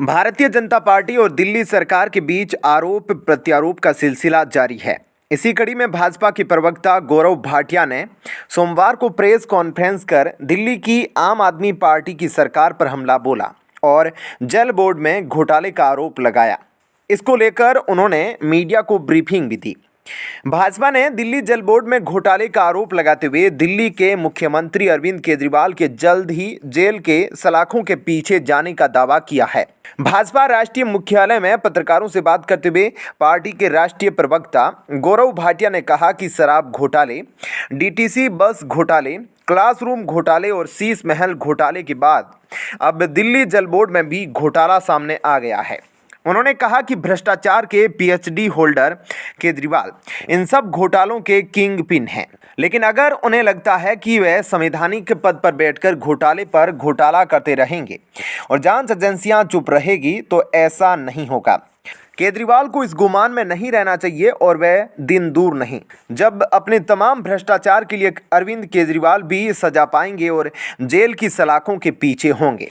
Bharatiya Janata party और दिल्ली सरकार के बीच आरोप प्रत्यारोप का सिलसिला जारी है। इसी कड़ी में भाजपा के प्रवक्ता गौरव भाटिया ने सोमवार को प्रेस कॉन्फ्रेंस कर दिल्ली की आम आदमी पार्टी की सरकार पर हमला बोला और जल बोर्ड में घोटाले का आरोप लगाया। इसको लेकर उन्होंने मीडिया को ब्रीफिंग भी दी। भाजपा ने दिल्ली जल बोर्ड में घोटाले का आरोप लगाते हुए दिल्ली के मुख्यमंत्री अरविंद केजरीवाल के जल्द ही जेल के सलाखों के पीछे जाने का दावा किया है। भाजपा राष्ट्रीय मुख्यालय में पत्रकारों से बात करते हुए पार्टी के राष्ट्रीय प्रवक्ता गौरव भाटिया ने कहा कि शराब घोटाले, डीटीसी बस घोटाले, क्लासरूम घोटाले और शीश महल घोटाले के बाद अब दिल्ली जल बोर्ड में भी घोटाला सामने आ गया है। उन्होंने कहा कि भ्रष्टाचार के पीएचडी होल्डर केजरीवाल इन सब घोटालों के किंग पिन हैं, लेकिन अगर उन्हें लगता है कि वह संवैधानिक पद पर बैठकर घोटाले पर घोटाला करते रहेंगे और जांच एजेंसियां चुप रहेगी तो ऐसा नहीं होगा। केजरीवाल को इस गुमान में नहीं रहना चाहिए और वह दिन दूर नहीं जब अपने तमाम भ्रष्टाचार के लिए अरविंद केजरीवाल भी सजा पाएंगे और जेल की सलाखों के पीछे होंगे।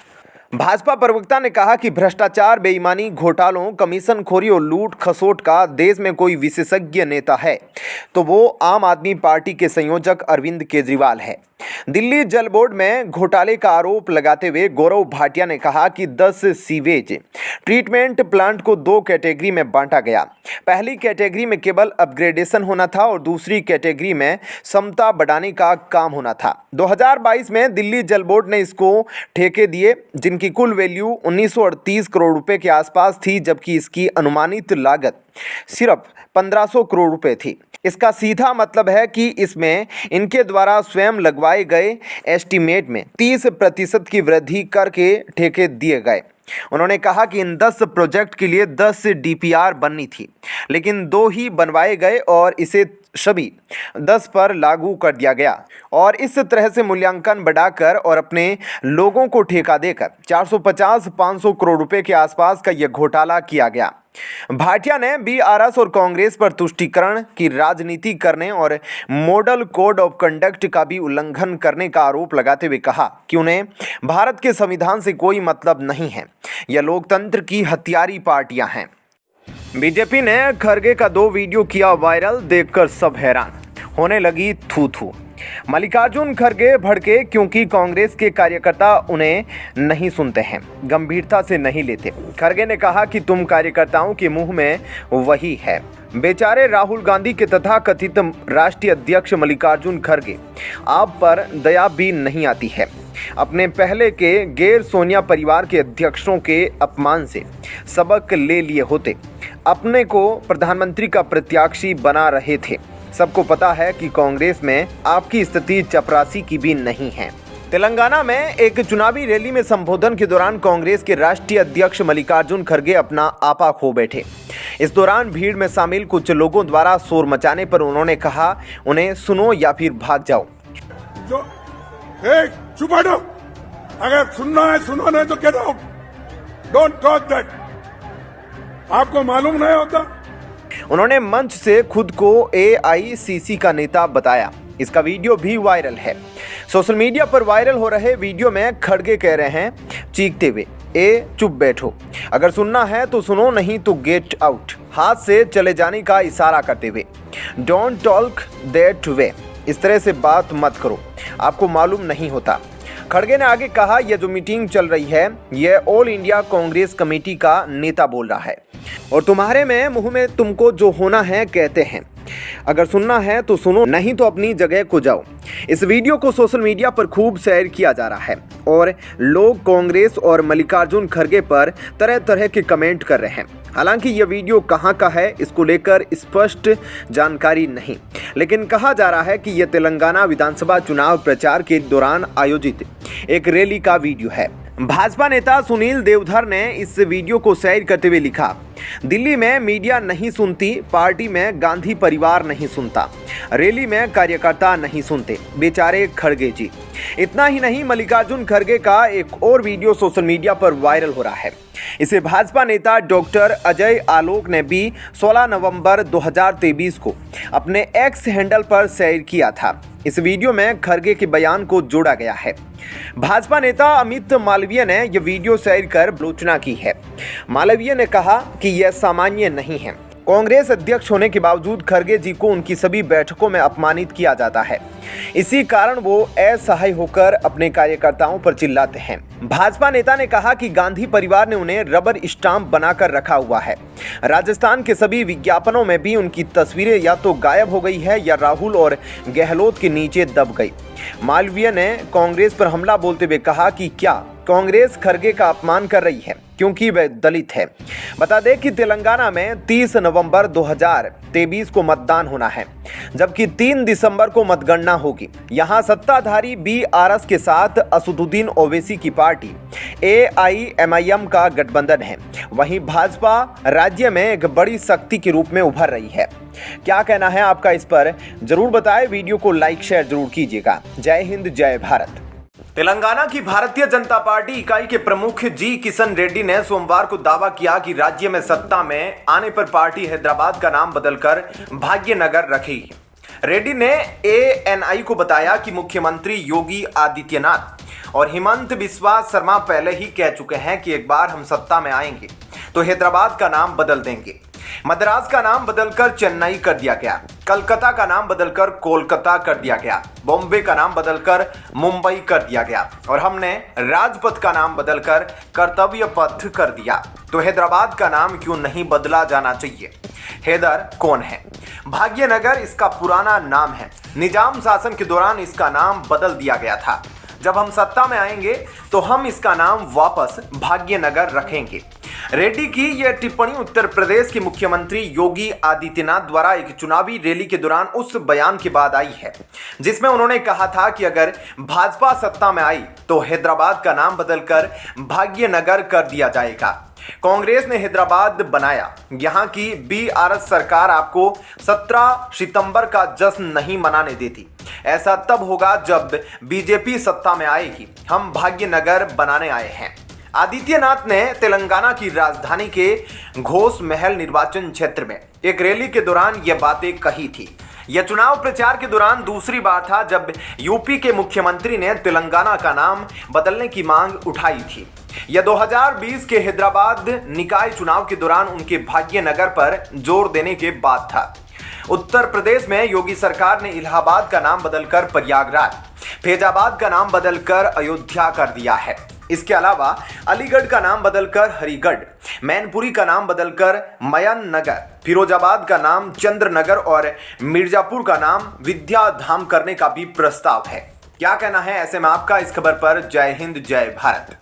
भाजपा प्रवक्ता ने कहा कि भ्रष्टाचार, बेईमानी, घोटालों, कमीशनखोरी और लूट खसोट का देश में कोई विशेषज्ञ नेता है तो वो आम आदमी पार्टी के संयोजक अरविंद केजरीवाल है। दिल्ली जल बोर्ड में घोटाले का आरोप लगाते हुए गौरव भाटिया ने कहा कि 10 सीवेज ट्रीटमेंट प्लांट को 2 कैटेगरी में बांटा गया। पहली कैटेगरी में केवल अपग्रेडेशन होना था और दूसरी कैटेगरी में क्षमता बढ़ाने का काम होना था। 2022 में दिल्ली जल बोर्ड ने इसको ठेके दिए जिनकी कुल वैल्यू 1938 करोड़ रुपए के आसपास थी, जबकि इसकी अनुमानित लागत सिर्फ 1500 करोड़ रुपए थी। इसका सीधा मतलब है कि इसमें इनके द्वारा स्वयं लगवाए गए एस्टीमेट में 30% की वृद्धि करके ठेके दिए गए। उन्होंने कहा कि इन 10 प्रोजेक्ट के लिए 10 डीपीआर बननी थी, लेकिन 2 ही बनवाए गए और इसे सभी 10 पर लागू कर दिया गया और इस तरह से मूल्यांकन बढ़ाकर और अपने लोगों को ठेका देकर 450-500 करोड़ रुपए के आसपास का यह घोटाला किया गया। भाटिया ने बीआरएस और कांग्रेस पर तुष्टीकरण की राजनीति करने और मॉडल कोड ऑफ कंडक्ट का भी उल्लंघन करने का आरोप लगाते हुए कहा कि उन्हें भारत के संविधान से कोई मतलब नहीं है। यह लोकतंत्र की हत्यारी पार्टियां हैं। बीजेपी ने खरगे का 2 वीडियो किया वायरल, देखकर सब हैरान, होने लगी थू थू। मल्लिकार्जुन खरगे भड़के क्योंकि कांग्रेस के कार्यकर्ता उन्हें नहीं सुनते हैं, गंभीरता से नहीं लेते। खरगे ने कहा कि तुम कार्यकर्ताओं के मुंह में वही है। बेचारे राहुल गांधी के तथाकथित राष्ट्रीय अध्यक्ष मल्लिकार्जुन खरगे, आप पर दया भी नहीं आती है। अपने पहले के गैर सोनिया परिवार के अध्यक्षों के अपमान से सबक ले लिए होते। अपने को प्रधानमंत्री का प्रत्याशी बना रहे थे। सबको पता है कि कांग्रेस में आपकी स्थिति चपरासी की भी नहीं है। तेलंगाना में एक चुनावी रैली में संबोधन के दौरान कांग्रेस के राष्ट्रीय अध्यक्ष मल्लिकार्जुन खरगे अपना आपा खो बैठे। इस दौरान भीड़ में शामिल कुछ लोगों द्वारा शोर मचाने पर उन्होंने कहा, उन्हें सुनो या फिर भाग जाओ। चुप हटो, अगर सुनना है सुनो, नहीं तो get out, don't talk that. आपको मालूम नहीं होता। उन्होंने मंच से खुद को एआईसीसी का नेता बताया। इसका वीडियो भी वायरल है। सोशल मीडिया पर वायरल हो रहे वीडियो में खड़गे कह रहे हैं चीखते हुए, चुप बैठो, अगर सुनना है तो सुनो, नहीं तो गेट आउट, हाथ से चले जाने का इशारा करते हुए। डोंट टॉक दैट वे, इस तरह से बात मत करो, आपको मालूम नहीं होता। खड़गे ने आगे कहा, यह जो मीटिंग चल रही है यह ऑल इंडिया कांग्रेस कमेटी का नेता बोल रहा है और तुम्हारे में मुंह में तुमको जो होना है कहते हैं। अगर सुनना है तो सुनो, नहीं तो अपनी जगह को जाओ। इस वीडियो को सोशल मीडिया पर खूब शेयर किया जा रहा है और लोग कांग्रेस और मल्लिकार्जुन खरगे पर तरह तरह के कमेंट कर रहे हैं। हालांकि यह वीडियो कहां का है इसको लेकर स्पष्ट जानकारी नहीं, लेकिन कहा जा रहा है कि यह तेलंगाना विधानसभा चुनाव प्रचार के दौरान आयोजित एक रैली का वीडियो है। भाजपा नेता सुनील देवधर ने इस वीडियो को शेयर करते हुए लिखा, दिल्ली में मीडिया नहीं सुनती, पार्टी में गांधी परिवार नहीं सुनता, रैली में कार्यकर्ता नहीं सुनते, बेचारे खड़गे जी। इतना ही नहीं, मल्लिकार्जुन खड़गे का एक और वीडियो सोशल मीडिया पर वायरल हो रहा है। इसे भाजपा नेता डॉक्टर अजय आलोक ने भी 16 नवंबर 2023 को अपने एक्स हैंडल पर शेयर किया था। इस वीडियो में खड़गे के बयान को जोड़ा गया है। भाजपा नेता अमित मालवीय ने यह वीडियो शेयर कर आलोचना की है। मालवीय ने कहा कि यह सामान्य नहीं है। कांग्रेस अध्यक्ष होने के बावजूद खड़गे जी को उनकी सभी बैठकों में अपमानित किया जाता है। इसी कारण वो असहाय होकर अपने कार्यकर्ताओं पर चिल्लाते हैं। भाजपा नेता ने कहा कि गांधी परिवार ने उन्हें रबर स्टाम्प बनाकर रखा हुआ है। राजस्थान के सभी विज्ञापनों में भी उनकी तस्वीरें या तो गायब हो गई है या राहुल और गहलोत के नीचे दब गई। मालवीय ने कांग्रेस पर हमला बोलते हुए कहा कि क्या कांग्रेस खड़गे का अपमान कर रही है क्योंकि वह दलित है। बता दें कि तेलंगाना में 30 नवंबर 2023 को मतदान होना है, जबकि 3 दिसंबर को मतगणना होगी। यहां सत्ताधारी बीआरएस के साथ असदुद्दीन ओवैसी की पार्टी एआईएमआईएम का गठबंधन है। वहीं भाजपा राज्य में एक बड़ी शक्ति के रूप में उभर रही है। क्या कहना है आपका इस पर जरूर बताएं। वीडियो को लाइक शेयर जरूर कीजिएगा। जय हिंद, जय भारत। तेलंगाना की भारतीय जनता पार्टी इकाई के प्रमुख जी किशन रेड्डी ने सोमवार को दावा किया कि राज्य में सत्ता में आने पर पार्टी हैदराबाद का नाम बदलकर भाग्यनगर रखेगी। रेड्डी ने एएनआई को बताया कि मुख्यमंत्री योगी आदित्यनाथ और हिमंत बिस्वा शर्मा पहले ही कह चुके हैं कि एक बार हम सत्ता में आएंगे तो हैदराबाद का नाम बदल देंगे। मद्रास का नाम बदलकर चेन्नई कर दिया गया, कलकत्ता का नाम बदलकर कोलकाता कर दिया गया, बॉम्बे का नाम बदलकर मुंबई कर दिया गया और हमने राजपथ का नाम बदलकर कर्तव्य पथ कर दिया। तो हैदराबाद का नाम क्यों नहीं बदला जाना चाहिए? हैदर कौन है? भाग्यनगर इसका पुराना नाम है। निजाम शासन के दौरान इसका नाम बदल दिया गया था। जब हम सत्ता में आएंगे तो हम इसका नाम वापस भाग्यनगर रखेंगे। रेड्डी की यह टिप्पणी उत्तर प्रदेश के मुख्यमंत्री योगी आदित्यनाथ द्वारा एक चुनावी रैली के दौरान उस बयान के बाद आई है जिसमें उन्होंने कहा था कि अगर भाजपा सत्ता में आई तो हैदराबाद का नाम बदलकर भाग्यनगर कर दिया जाएगा। कांग्रेस ने हैदराबाद बनाया। यहां की बीआरएस सरकार आपको 17 सितंबर का जश्न नहीं मनाने देती। ऐसा तब होगा जब बीजेपी सत्ता में आएगी। हम भाग्यनगर बनाने आए हैं। आदित्यनाथ ने तेलंगाना की राजधानी के घोष महल निर्वाचन क्षेत्र में एक रैली के दौरान यह बातें कही थी। यह चुनाव प्रचार के दौरान दूसरी बार था जब यूपी के मुख्यमंत्री ने तेलंगाना का नाम बदलने की मांग उठाई थी। यह 2020 के हैदराबाद निकाय चुनाव के दौरान उनके भाग्यनगर पर जोर देने के बाद था। उत्तर प्रदेश में योगी सरकार ने इलाहाबाद का नाम बदलकर प्रयागराज, फैजाबाद का नाम बदलकर अयोध्या कर दिया है। इसके अलावा अलीगढ़ का नाम बदलकर हरिगढ़, मैनपुरी का नाम बदलकर मयन नगर, फिरोजाबाद का नाम चंद्रनगर और मिर्जापुर का नाम विद्याधाम करने का भी प्रस्ताव है। क्या कहना है ऐसे में आपका इस खबर पर? जय हिंद, जय भारत।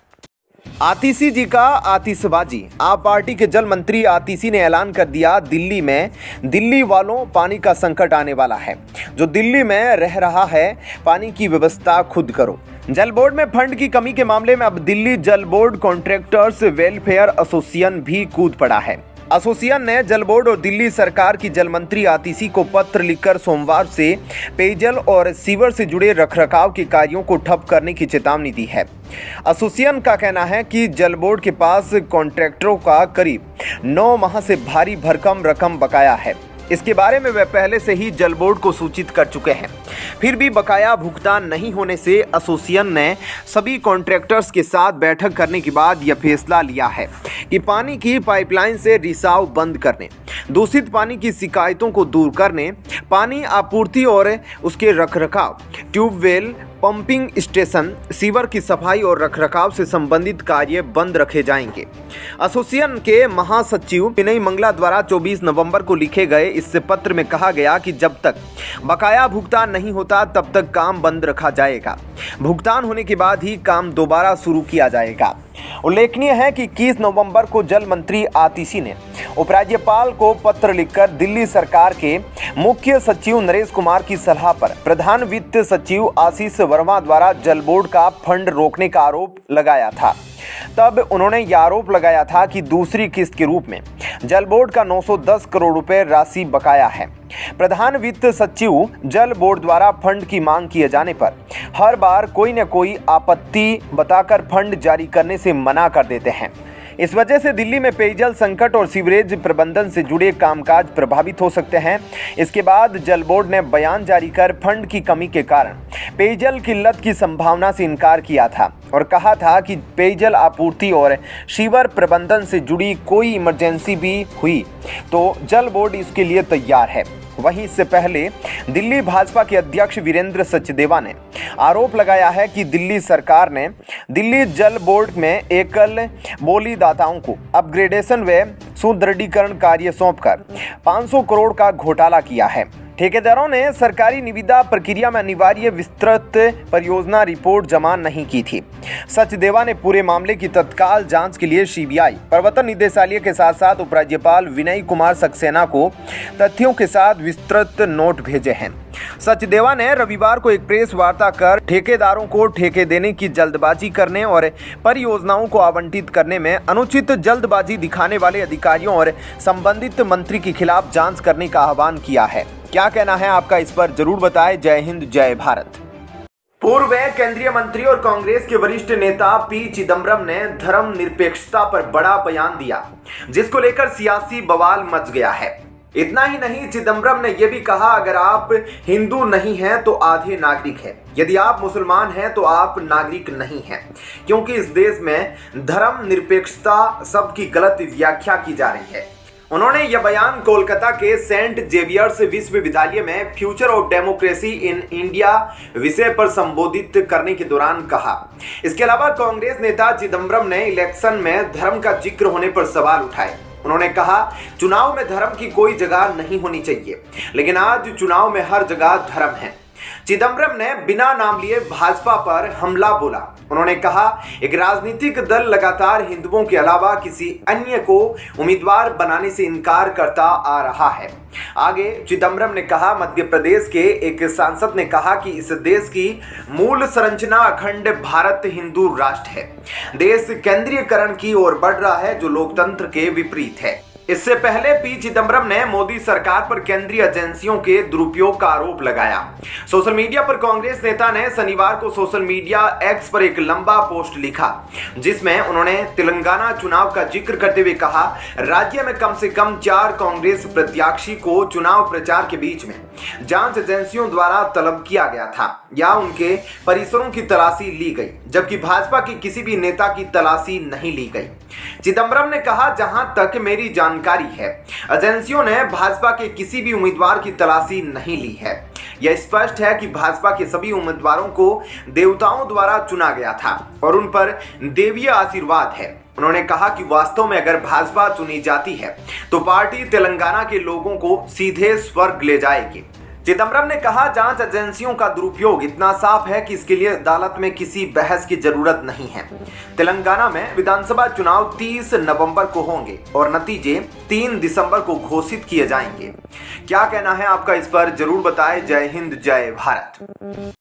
आतिशी जी का आतिशबाजी। आप पार्टी के जल मंत्री आतिशी ने ऐलान कर दिया, दिल्ली में दिल्ली वालों पानी का संकट आने वाला है। जो दिल्ली में रह रहा है पानी की व्यवस्था खुद करो। जल बोर्ड में फंड की कमी के मामले में अब दिल्ली जल बोर्ड कॉन्ट्रैक्टर्स वेलफेयर एसोसिएशन भी कूद पड़ा है। एसोसिएशन ने जल बोर्ड और दिल्ली सरकार की जल मंत्री आतिशी को पत्र लिखकर सोमवार से पेयजल और सीवर से जुड़े रखरखाव के कार्यों को ठप करने की चेतावनी दी है। एसोसिएशन का कहना है कि जल बोर्ड के पास कॉन्ट्रैक्टरों का करीब 9 माह से भारी भरकम रकम बकाया है। इसके बारे में वे पहले से ही जल बोर्ड को सूचित कर चुके हैं। फिर भी बकाया भुगतान नहीं होने से एसोसिएशन ने सभी कॉन्ट्रैक्टर्स के साथ बैठक करने के बाद यह फैसला लिया है कि पानी की पाइपलाइन से रिसाव बंद करने, दूषित पानी की शिकायतों को दूर करने, पानी आपूर्ति और उसके रखरखाव, ट्यूबवेल, पंपिंग स्टेशन, सीवर की सफाई और रखरखाव से संबंधित कार्य बंद रखे जाएंगे। एसोसिएशन के महासचिव विनय मंगला द्वारा 24 नवंबर को लिखे गए इस पत्र में कहा गया कि जब तक बकाया भुगतान नहीं होता तब तक काम बंद रखा जाएगा। भुगतान होने के बाद ही काम दोबारा शुरू किया जाएगा। उल्लेखनीय है कि 21 नवंबर को जल मंत्री आतिशी ने उपराज्यपाल को पत्र लिखकर दिल्ली सरकार के मुख्य सचिव नरेश कुमार की सलाह पर प्रधान वित्त सचिव आशीष वर्मा द्वारा जल बोर्ड का फंड रोकने का आरोप लगाया था। तब उन्होंने यह आरोप लगाया था कि दूसरी किस्त के रूप में जल बोर्ड का 910 करोड़ रुपए राशि बकाया है। प्रधान वित्त सचिव जल बोर्ड द्वारा फंड की मांग किए जाने पर हर बार कोई न कोई आपत्ति बताकर फंड जारी करने से मना कर देते हैं। इस वजह से दिल्ली में पेयजल संकट और सीवरेज प्रबंधन से जुड़े कामकाज प्रभावित हो सकते हैं। इसके बाद जल बोर्ड ने बयान जारी कर फंड की कमी के कारण पेयजल किल्लत की संभावना से इनकार किया था और कहा था कि पेयजल आपूर्ति और सीवर प्रबंधन से जुड़ी कोई इमरजेंसी भी हुई तो जल बोर्ड इसके लिए तैयार है। वहीं इससे पहले दिल्ली भाजपा के अध्यक्ष वीरेंद्र सचदेवा ने आरोप लगाया है कि दिल्ली सरकार ने दिल्ली जल बोर्ड में एकल बोलीदाताओं को अपग्रेडेशन व सुदृढ़ीकरण कार्य सौंपकर 500 करोड़ का घोटाला किया है। ठेकेदारों ने सरकारी निविदा प्रक्रिया में अनिवार्य विस्तृत परियोजना रिपोर्ट जमा नहीं की थी। सचदेवा ने पूरे मामले की तत्काल जांच के लिए सीबीआई, प्रवर्तन निदेशालय के साथ साथ उपराज्यपाल विनय कुमार सक्सेना को तथ्यों के साथ विस्तृत नोट भेजे हैं। सचदेवा ने रविवार को एक प्रेस वार्ता कर ठेकेदारों को ठेके देने की जल्दबाजी करने और परियोजनाओं को आवंटित करने में अनुचित जल्दबाजी दिखाने वाले अधिकारियों और संबंधित मंत्री के खिलाफ जांच करने का आह्वान किया है। क्या कहना है आपका, इस पर जरूर बताएं। जय हिंद, जय भारत। पूर्व केंद्रीय मंत्री और कांग्रेस के वरिष्ठ नेता पी चिदम्बरम ने धर्मनिरपेक्षता पर बड़ा बयान दिया, जिसको लेकर सियासी बवाल मच गया है। इतना ही नहीं, चिदम्बरम ने यह भी कहा, अगर आप हिंदू नहीं हैं तो आधे नागरिक हैं, यदि आप मुसलमान हैं तो आप नागरिक नहीं हैं, क्योंकि इस देश में धर्मनिरपेक्षता शब्द की गलत व्याख्या की जा रही है। उन्होंने यह बयान कोलकाता के सेंट जेवियर्स विश्वविद्यालय में future of democracy in India विषय पर संबोधित करने के दौरान कहा। इसके अलावा कांग्रेस नेता चिदम्बरम ने इलेक्शन में धर्म का जिक्र होने पर सवाल उठाए। उन्होंने कहा, चुनाव में धर्म की कोई जगह नहीं होनी चाहिए, लेकिन आज चुनाव में हर जगह धर्म है। चिदम्बरम ने बिना नाम लिए भाजपा पर हमला बोला। उन्होंने कहा, एक राजनीतिक दल लगातार हिंदुओं के अलावा किसी अन्य को उम्मीदवार बनाने से इनकार करता आ रहा है। आगे चिदम्बरम ने कहा, मध्य प्रदेश के एक सांसद ने कहा कि इस देश की मूल संरचना अखंड भारत हिंदू राष्ट्र है। देश केंद्रीयकरण की ओर बढ़ रहा है, जो लोकतंत्र के विपरीत है। इससे पहले पी चिदम्बरम ने मोदी सरकार पर केंद्रीय एजेंसियों के दुरुपयोग का आरोप लगाया। सोशल मीडिया पर कांग्रेस नेता ने शनिवार को सोशल मीडिया एक्स पर एक लंबा पोस्ट लिखा, जिसमें उन्होंने तेलंगाना चुनाव का जिक्र करते हुए कहा, राज्य में कम से कम 4 कांग्रेस प्रत्याशी को चुनाव प्रचार के बीच में जांच एजेंसियों द्वारा तलब किया गया था या उनके परिसरों की तलाशी ली गई, जबकि भाजपा की किसी भी नेता की तलाशी नहीं ली गई। चिदम्बरम ने कहा, जहां तक मेरी जानकारी है, एजेंसियों ने भाजपा के किसी भी उम्मीदवार की तलाशी नहीं ली है। यह स्पष्ट है कि भाजपा के सभी उम्मीदवारों को देवताओं द्वारा चुना गया था और उन पर देवीय आशीर्वाद है। उन्होंने कहा कि वास्तव में अगर भाजपा चुनी जाती है तो पार्टी तेलंगाना के लोगों को सीधे स्वर्ग ले जाएगी। चिदम्बरम ने कहा, जांच एजेंसियों का दुरुपयोग इतना साफ है कि इसके लिए अदालत में किसी बहस की जरूरत नहीं है। तेलंगाना में विधानसभा चुनाव 30 नवंबर को होंगे और नतीजे 3 दिसंबर को घोषित किए जाएंगे। क्या कहना है आपका, इस पर जरूर बताएं। जय हिंद, जय भारत।